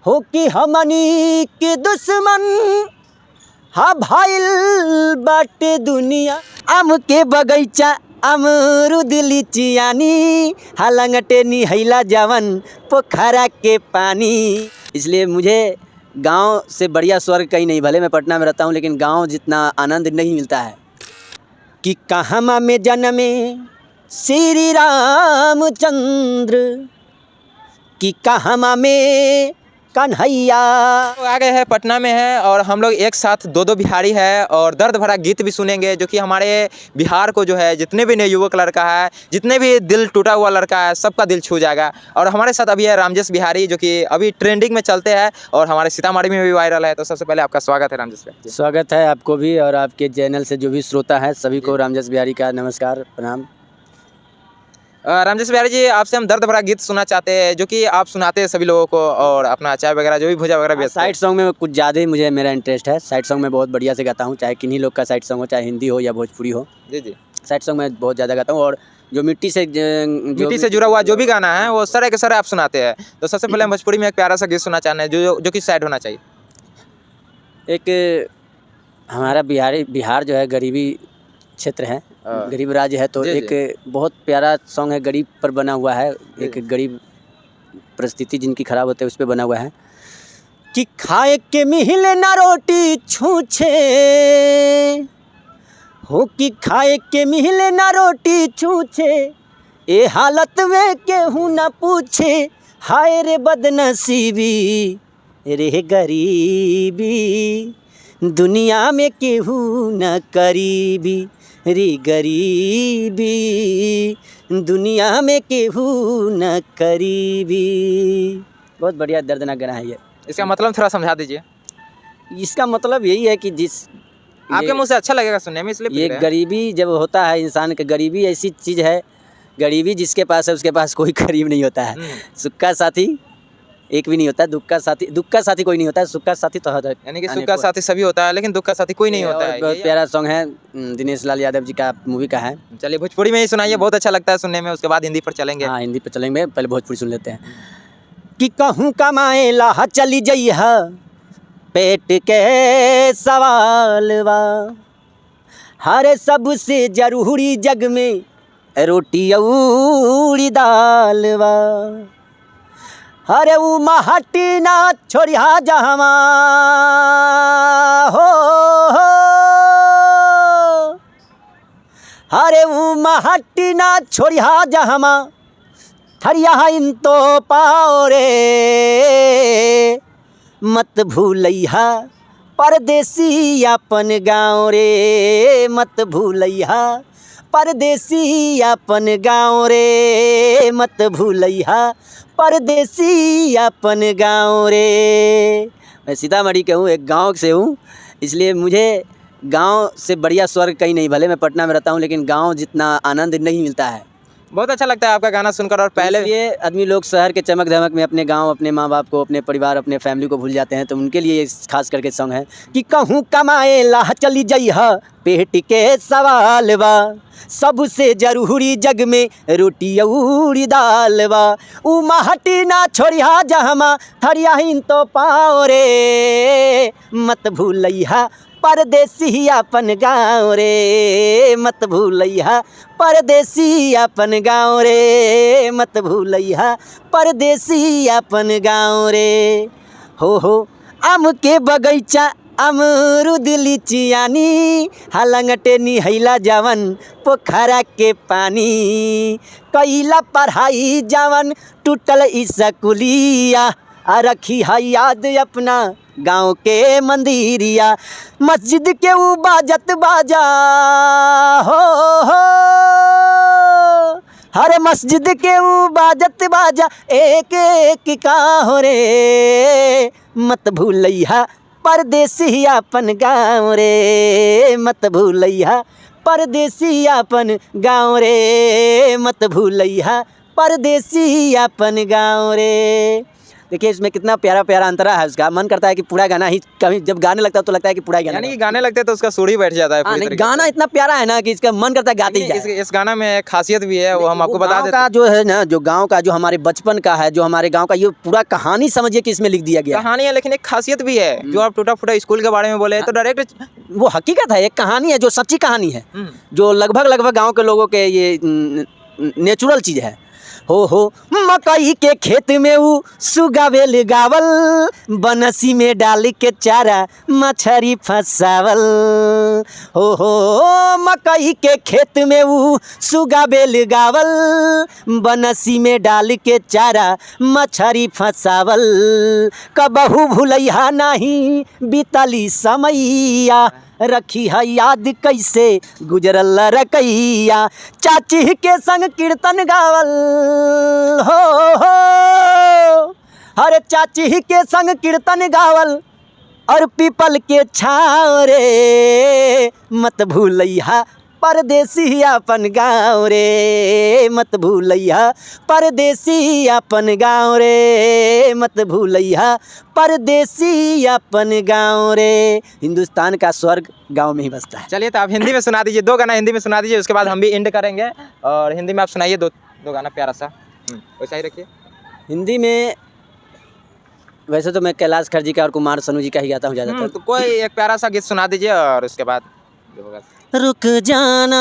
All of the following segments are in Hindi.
हो कि हमनी के दुश्मन हा भाईल बाटे दुनिया। आम के बगैचा अमरूद लीचियानी हालंगटे निहैला जवन पोखरा के पानी। इसलिए मुझे गांव से बढ़िया स्वर्ग कहीं नहीं, भले मैं पटना में रहता हूँ लेकिन गांव जितना आनंद नहीं मिलता है। कि कहमा में जन्मे श्री रामचंद्र, कि कहमा में कन्हैया। आ गए हैं पटना में है और हम लोग एक साथ दो बिहारी है और दर्द भरा गीत भी सुनेंगे जो कि हमारे बिहार को जो है जितने भी नए युवक लड़का है, जितने भी दिल टूटा हुआ लड़का है, सबका दिल छू जाएगा। और हमारे साथ अभी है रामजेश बिहारी जो कि अभी ट्रेंडिंग में चलते हैं और हमारे सीतामढ़ी में भी वायरल है। तो सबसे पहले आपका स्वागत है रामजेश बिहारी। स्वागत है आपको भी और आपके चैनल से जो भी श्रोता है सभी को रामजेश बिहारी का नमस्कार प्रणाम। रामजेश बिहारी जी, आपसे हम दर्द भरा गीत सुनना चाहते हैं जो कि आप सुनाते हैं सभी लोगों को और अपना चाय वगैरह जो भी भुजा वगैरह बेचते हैं। साइड सॉन्ग में कुछ ज़्यादा ही मुझे मेरा इंटरेस्ट है। साइड सॉन्ग में बहुत बढ़िया से गाता हूँ, चाहे किन्हीं लोग का साइड सॉन्ग हो, चाहे हिंदी हो या भोजपुरी हो। जी जी, साइड सॉन्ग में बहुत ज़्यादा गाता हूँ और जो मिट्टी से जुड़ा हुआ जो भी गाना है वो सारे के सारे आप सुनाते हैं। तो सबसे पहले हम भोजपुरी में एक प्यारा सा गीत सुनना चाहते हैं जो कि साइड होना चाहिए। एक हमारा बिहार जो है गरीबी क्षेत्र है, गरीब राज्य है, तो एक बहुत प्यारा सॉन्ग है, गरीब पर बना हुआ है। एक गरीब परिस्थिति जिनकी खराब होती है उस पर बना हुआ है। कि खाए के मिले ना रोटी छूछे, हो कि खाए के मिले ना रोटी छूछे, ए हालत में केहू ना पूछे, हाय रे बदनसीबी रे गरीबी, दुनिया में केहू न करीबी रे गरीबी, दुनिया में केहू न करीबी। बहुत बढ़िया दर्दनाक गाना है ये। इसका मतलब थोड़ा समझा दीजिए। इसका मतलब यही है कि आपके मुंह से अच्छा लगेगा सुनने में, इसलिए ये गरीबी जब होता है इंसान का, गरीबी ऐसी चीज़ है, गरीबी जिसके पास है उसके पास कोई गरीब नहीं होता है। सुख का साथी एक भी नहीं होता, दुख का साथी कोई नहीं होता है, सुख का साथी तो है। यानी कि सुख का साथी सभी होता है लेकिन दुख का साथी कोई नहीं होता है। बहुत प्यारा सॉन्ग है, दिनेश लाल यादव जी का मूवी का है। चलिए भोजपुरी में ही सुनाइए, बहुत अच्छा लगता है सुनने में, उसके बाद हिंदी पर चलेंगे। हाँ हिंदी पर चलेंगे, पहले भोजपुरी सुन लेते हैं। कि कहूँ कमाए ला चली जइह, पेट के सवालवा, हरे सबसे जरूरी जग में रोटी और दालवा, हरे ऊ महटी ना छोड़िया जहमा हो, हरे ऊ महटी ना छोड़िया जहमा, थरिया इन तो पाओ रे, मत भूलैहा परदेसी अपन गाँव रे, मत भूलैहा परदेसी अपन गाँव रे, मत भूलैहा परदेसी अपन गाँव रे। मैं सीतामढ़ी के हूँ, एक गांव से हूँ, इसलिए मुझे गांव से बढ़िया स्वर्ग कहीं नहीं, भले मैं पटना में रहता हूँ लेकिन गांव जितना आनंद नहीं मिलता है। बहुत अच्छा लगता है आपका गाना सुनकर। और पहले ये आदमी लोग शहर के चमक धमक में अपने गांव, अपने माँ बाप को, अपने परिवार, अपने फैमिली को भूल जाते हैं, तो उनके लिए खास करके सॉन्ग है। कि कहूँ कमाए ला चली जइह, पेट के सवालवा, सबसे जरूरी जग में रोटी और दालवा, ऊ महटी ना छोड़िया जहमा, थरिया हिन तो पाओ रे, मत भूलैहा परदेसी अपन गाँव रे, मत भूलैहा परदेसी अपन गाँव रे, मत भूलैहा परदेसी अपन गाँव रे। हो आम के बगैचा अमरूद लीचियानी हालंगटे निहैला जवन पोखरा के पानी, कैला पढ़ाई जवन टूटल स्कूलिया, रखी है याद अपना गाँव के मंदिरिया, मस्जिद के ऊ बाजत बाजा हो, हर मस्जिद के ऊ बाजत बाजा, एक एक का हो रे, मत भूलैहा परदेसी अपन गाँव रे, मत भूलैहा परदेसी अपन गाँव रे, मत भूलैहा परदेसी अपन गाँव रे। देखिए इसमें कितना प्यारा प्यारा अंतरा है उसका, मन करता है कि पूरा गाना ही, कभी जब गाने लगता है तो लगता है कि पूरा गाना यानी कि गाने लगते तो उसका सुर ही बैठ जाता है हाँ पूरी नहीं, तरीके गाना इतना प्यारा है ना कि इसका मन करता है गाते ही से। जाए। इस गाना में एक खासियत भी है, वो हम आपको बता गाँव देते का जो है ना, जो गांव का, जो हमारे बचपन का है, जो हमारे गांव का, ये पूरा कहानी समझिए कि इसमें लिख दिया गया है। कहानी है, लेकिन एक खासियत भी है। जो आप टूटा फूटा स्कूल के बारे में बोले तो डायरेक्ट वो हकीकत है, एक कहानी है जो सच्ची कहानी है, जो लगभग गांव के लोगों के ये नेचुरल चीज़ है। हो मकई के खेत में ऊ सुगावेल गावल, बनसी में डाल के चारा मछरी फंसावल। हो मकई के खेत में ऊ सुगावेल गावल, बनसी में डाल के चारा मछरी फंसावल। कबहू भुलैया नहीं बीतली समैया, रखी है याद कैसे गुजरल रकैया। चाची के संग कीर्तन गावल हो, अरे चाची के संग कीर्तन गावल, और पीपल के छाँव रे, मत भूलैया परदेसी अपन गाँव रे, मत भूलैया परदेसी अपन गाँव रे, मत भूलैया परदेसी अपन गाँव रे। हिंदुस्तान का स्वर्ग गाँव में ही बसता है। चलिए तो आप हिंदी में सुना दीजिए, 2 गाना हिंदी में सुना दीजिए, उसके बाद हम भी एंड करेंगे। और हिंदी में आप सुनाइए दो गाना प्यारा सा, वैसा ही रखिए। हिंदी में वैसे तो मैं कैलाश खर जी का और कुमार सानू जी का ही गाता हूँ ज़्यादातर। तो कोई एक प्यारा सा गीत सुना दीजिए और उसके बाद जो होगा। रुक जाना,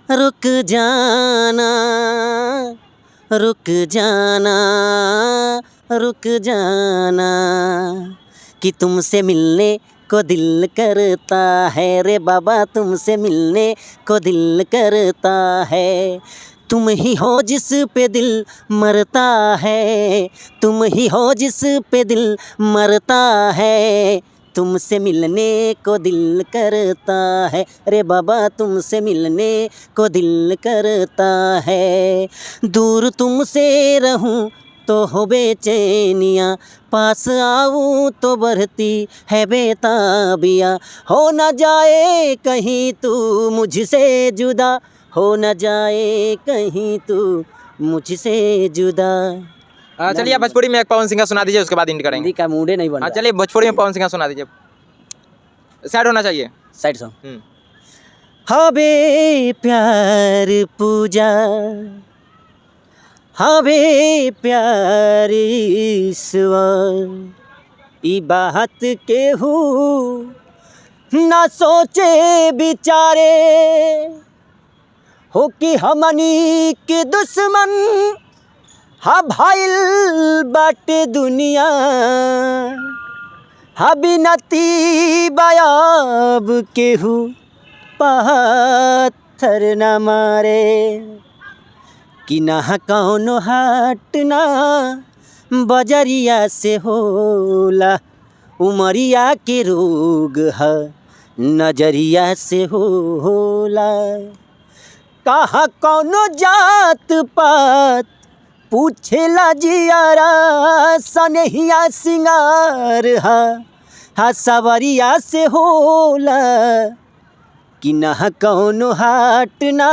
रुक जाना, रुक जाना, रुक जाना, कि तुमसे मिलने को दिल करता है रे बाबा, तुमसे मिलने को दिल करता है। तुम ही हो जिस पे दिल मरता है, तुम ही हो जिस पे दिल मरता है। तुमसे मिलने को दिल करता है रे बाबा, तुमसे मिलने को दिल करता है। दूर तुमसे रहूं तो हो बेचैनियाँ, पास आऊँ तो बढ़ती है बेताबियाँ। हो न जाए कहीं तू मुझसे जुदा, हो न जाए कहीं तू मुझसे जुदा। चलिए आप भोजपुरी में एक पवन सिंह का सुना दीजिए, उसके बाद एंड करेंगे। हिंदी का मूडे नहीं बन रहा। चलिए भोजपुरी में पवन सिंह का सुना दीजिए, सैड होना चाहिए। Side song. हबे प्यार पूजा, हबे प्यार ईश्वर, ई बात केहू ना सोचे बिचारे, हो कि हमनी के दुश्मन हा भाइल बाटे दुनिया। हा बिनती बायाब केहू पत्थर न मारे, कि ना कौनो हाट ना बजरिया से होला, उमरिया के रोग है नजरिया से होला। कहाँ कौनो जात पात पूछेला जियारा, सनहिया सिंगार हा सवरिया से होला, कि ना कौनो हाट ना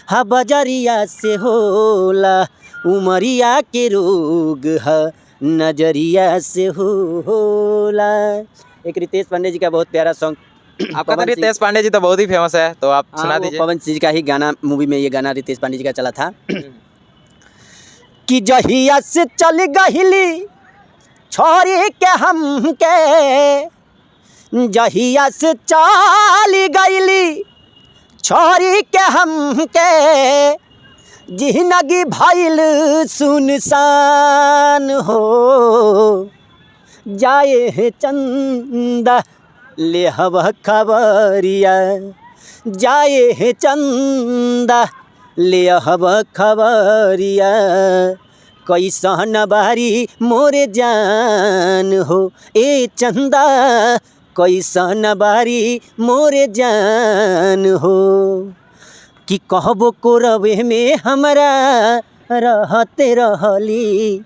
हा बजरिया से होला, उमरिया के रोग है नजरिया से होला। एक रितेश पांडे जी का बहुत प्यारा सॉन्ग, आपका तो रितेश पांडे जी तो बहुत ही फेमस है, तो आप सुना दीजिए। पवन सिंह जी का ही गाना, मूवी में ये गाना रितेश पांडे जी का चला था। कि जहिया से चल गहिली छोरी के हम के, जहिया से चल गइली छोरी के हम के, जिंदगी भइल सुनसान हो। जाए है चंदा ले हवा खबरिया, जाए है चंदा ले हवा खबरिया, कैसन बारी मोरे जान हो ए चंदा, कैसन बारी मोरे जान हो। कि कहबो को रवे में हमरा रहते रहली,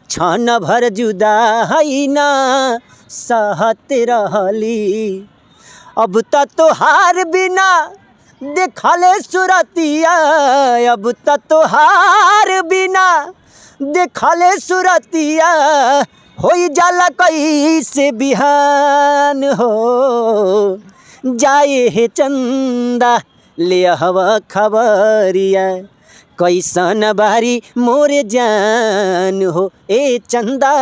क्षण भर जुदा है ना सहते रहली। अब त तोहार बिना देखले सुरतिया, अब त तोहार बिना देखले सुरतिया होई जाला कैसे बिहान हो जाए हे चंदा ले हवा खबरिया कैसन बारी मोरे जान हो ए चंदा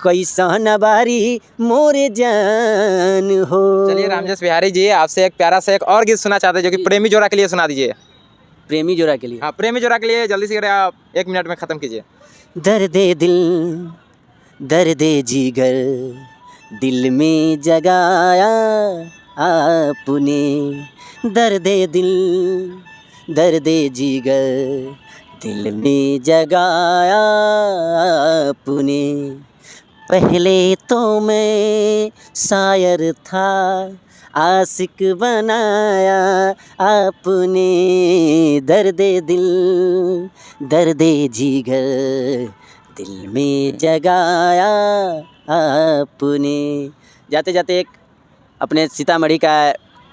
कैसन बारी मोरे जान हो। चलिए रामजस बिहारी जी, आपसे एक प्यारा सा एक और गीत सुनना चाहते हैं जो कि प्रेमी जोड़ा के लिए सुना दीजिए। प्रेमी जोड़ा के लिए हाँ, प्रेमी जोड़ा के लिए जल्दी से करें, आप 1 मिनट में ख़त्म कीजिए। दर्दे दिल दर्दे जिगर दिल में जगाया आपने दर्दे दिल दर्दे जिगर दिल में जगाया आपने पहले तो मैं शायर था आशिक बनाया आपने दर्दे दिल दर्दे जिगर दिल में जगाया आपने। जाते जाते एक अपने सीतामढ़ी का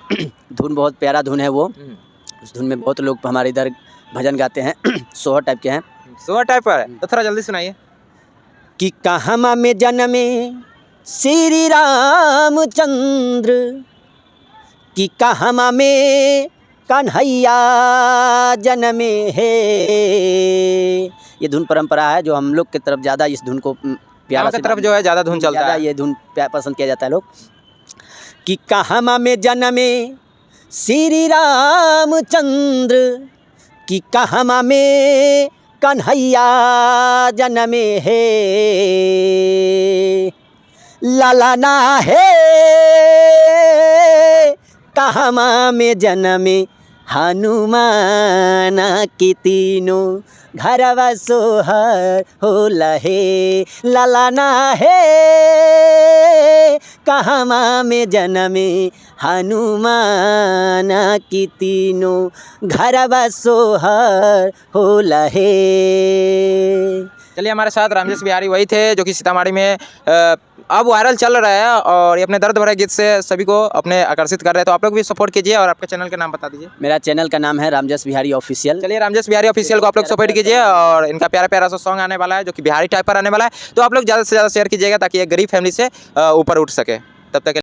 धुन, बहुत प्यारा धुन है वो। उस धुन में बहुत लोग हमारे इधर भजन गाते हैं, सोहर टाइप के हैं। सोहर टाइप पर है, तो थोड़ा जल्दी सुनाइए। कि कहमा में जन्मे श्री रामचंद्र कि कहमा में कन्हैया जन्मे है। ये धुन परंपरा है जो हम लोग की तरफ ज़्यादा इस धुन को प्यारा गाँव की तरफ जो है ज़्यादा धुन चलता ज़्यादा है। ये धुन पसंद किया जाता है लोग। कि कहमा में जन्मे श्री रामचंद्र कि कहमा में कन्हैया जन्मे है ललना है कहमा में जन्मे हनुमान की तीनों घरवा सोहर हो लहे ललना है कहमा में जन्मे हनुमान की तीनों घरवा सोहर हो लहे। चलिए, हमारे साथ रामजस बिहारी वही थे जो कि सीतामढ़ी में अब वायरल चल रहा है और ये अपने दर्द भरे गीत से सभी को अपने आकर्षित कर रहे हैं। तो आप लोग भी सपोर्ट कीजिए और आपके चैनल का नाम बता दीजिए। मेरा चैनल का नाम है रामजस बिहारी ऑफिशियल। चलिए, रामजस बिहारी ऑफिशियल को आप लोग सपोर्ट कीजिए और इनका प्यारा प्यारा सा सॉन्ग आने वाला है जो कि बिहारी टाइप पर आने वाला है। तो आप लोग ज़्यादा से ज़्यादा शेयर कीजिएगा ताकि एक गरीब फैमिली से ऊपर उठ सके। तब तक